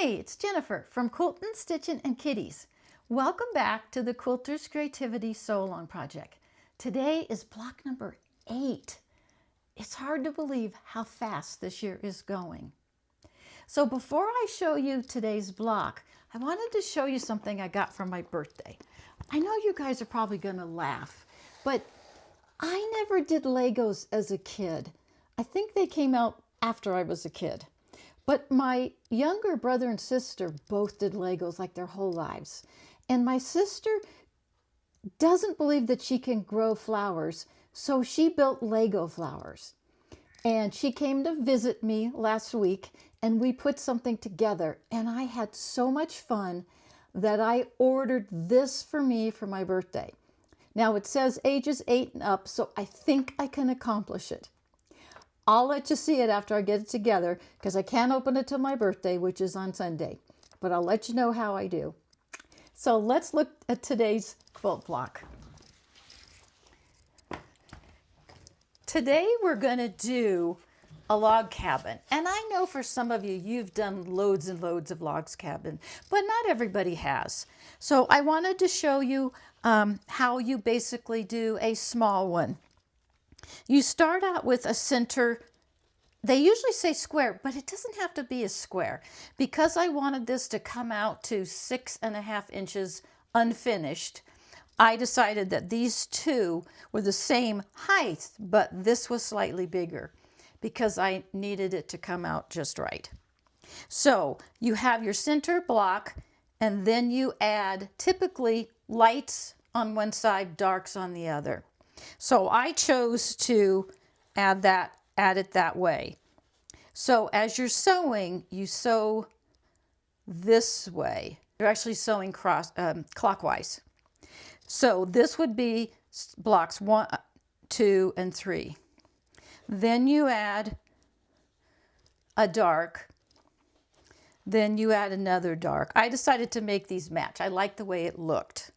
Hey, it's Jennifer from Quiltin', Stitchin' and Kitties. Welcome back to the Quilter's Creativity Sew Along Project. Today is block number 8. It's hard to believe how fast this year is going. So before I show you today's block, I wanted to show you something I got for my birthday. I know you guys are probably gonna laugh, but I never did Legos as a kid. I think they came out after I was a kid. But my younger brother and sister both did Legos like their whole lives. And my sister doesn't believe that she can grow flowers, so she built Lego flowers. And she came to visit me last week, and we put something together. And I had so much fun that I ordered this for me for my birthday. Now it says ages 8 and up, so I think I can accomplish it. I'll let you see it after I get it together because I can't open it till my birthday, which is on Sunday. But I'll let you know how I do. So let's look at today's quilt block. Today we're going to do a log cabin. And I know for some of you, you've done loads and loads of log cabin, but not everybody has. So I wanted to show you how you basically do a small one. You start out with a center. They usually say square, but it doesn't have to be a square. Because I wanted this to come out to 6.5 inches unfinished, I decided that these two were the same height, but this was slightly bigger because I needed it to come out just right. So you have your center block, and then you add typically lights on one side, darks on the other. So I chose to add it that way. So as you're sewing, you sew this way. You're actually sewing clockwise. So this would be blocks 1, 2, and 3. Then you add a dark. Then you add another dark. I decided to make these match. I like the way it looked.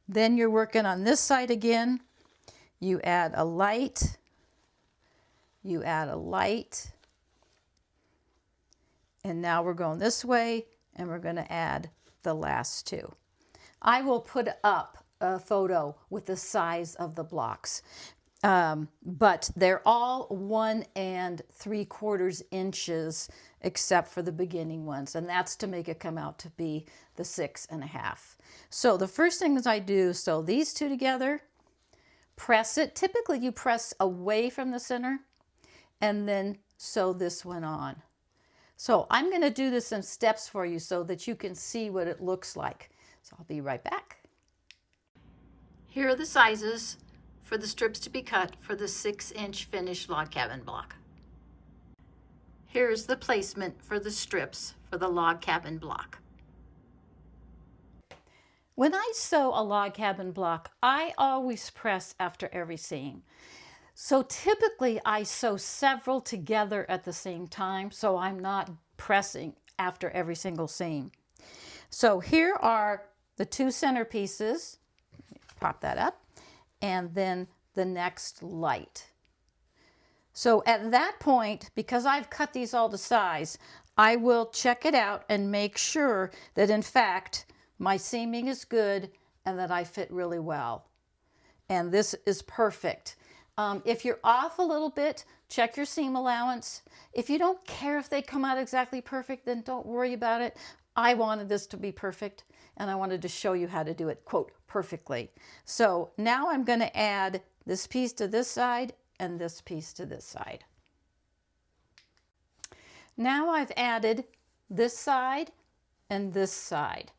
Then you're working on this side again. You add a light, you add a light, and now we're going this way, and we're going to add the last two. I will put up a photo with the size of the blocks, but they're all 1 3/4 inches except for the beginning ones, and that's to make it come out to be the 6.5. So the first thing is I do, sew these two together, press it. Typically you press away from the center and then sew this one on. So I'm going to do this in steps for you so that you can see what it looks like. So I'll be right back. Here are the sizes for the strips to be cut for the 6-inch finished log cabin block. Here's the placement for the strips for the log cabin block. When I sew a log cabin block, I always press after every seam. So typically I sew several together at the same time, so I'm not pressing after every single seam. So here are the 2 center pieces. Pop that up. And then the next light. So at that point, because I've cut these all to size, I will check it out and make sure that in fact my seaming is good and that I fit really well. And this is perfect. If you're off a little bit, check your seam allowance. If you don't care if they come out exactly perfect, then don't worry about it. I wanted this to be perfect, and I wanted to show you how to do it, quote, perfectly. So now I'm going to add this piece to this side and this piece to this side. Now I've added this side and this side.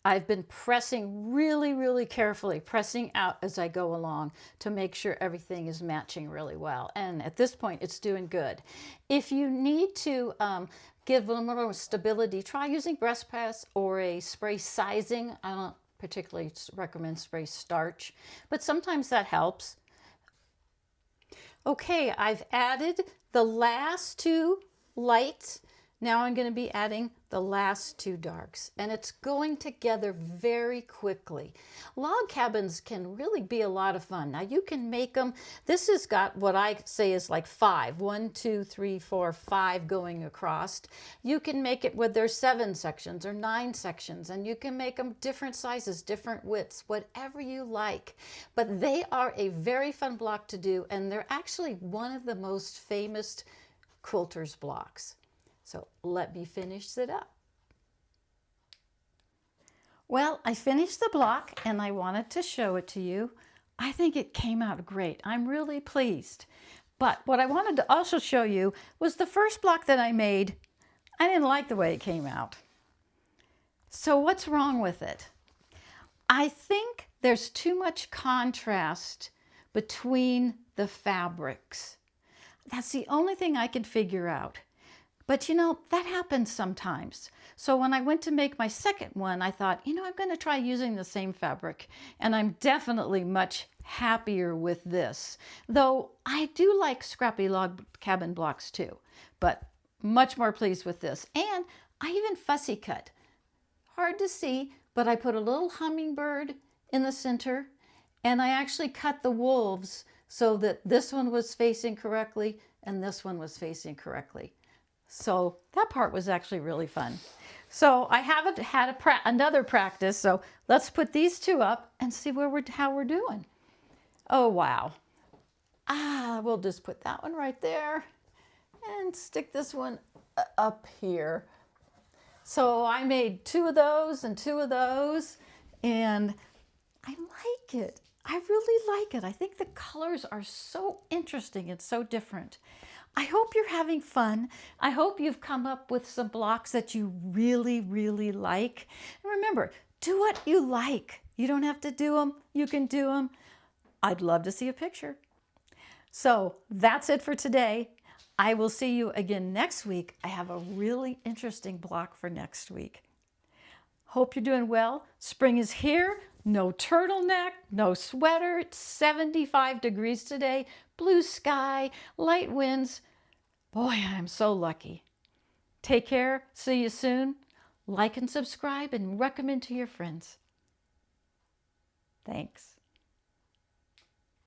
I've been pressing really carefully, pressing out as I go along to make sure everything is matching really well. And at this point, it's doing good. If you need to give a little more stability, try using breast press or a spray sizing. I don't particularly recommend spray starch, but sometimes that helps. Okay, I've added the last 2 lights. Now I'm going to be adding the last two darks, and it's going together very quickly. Log cabins can really be a lot of fun. Now you can make them, this has got what I say is like 5, 1, 2, 3, 4, 5 going across. You can make it where there's 7 sections or 9 sections, and you can make them different sizes, different widths, whatever you like. But they are a very fun block to do, and they're actually one of the most famous quilters blocks. So let me finish it up. Well, I finished the block and I wanted to show it to you. I think it came out great. I'm really pleased. But what I wanted to also show you was the first block that I made. I didn't like the way it came out. So what's wrong with it? I think there's too much contrast between the fabrics. That's the only thing I can figure out. But you know, that happens sometimes. So when I went to make my second one, I thought, you know, I'm going to try using the same fabric. And I'm definitely much happier with this. Though I do like scrappy log cabin blocks too, but much more pleased with this. And I even fussy cut. Hard to see, but I put a little hummingbird in the center, and I actually cut the wolves so that this one was facing correctly and this one was facing correctly. So that part was actually really fun. So I haven't had another practice, so let's put these two up and see how we're doing. Oh, wow. We'll just put that one right there and stick this one up here. So I made 2 of those and 2 of those, and I like it. I really like it. I think the colors are so interesting and so different. I hope you're having fun. I hope you've come up with some blocks that you really, really like. And remember, do what you like. You don't have to do them. You can do them. I'd love to see a picture. So that's it for today. I will see you again next week. I have a really interesting block for next week. Hope you're doing well. Spring is here. No turtleneck, no sweater. It's 75 degrees today. Blue sky, light winds. Boy, I'm so lucky. Take care. See you soon. Like and subscribe and recommend to your friends. Thanks.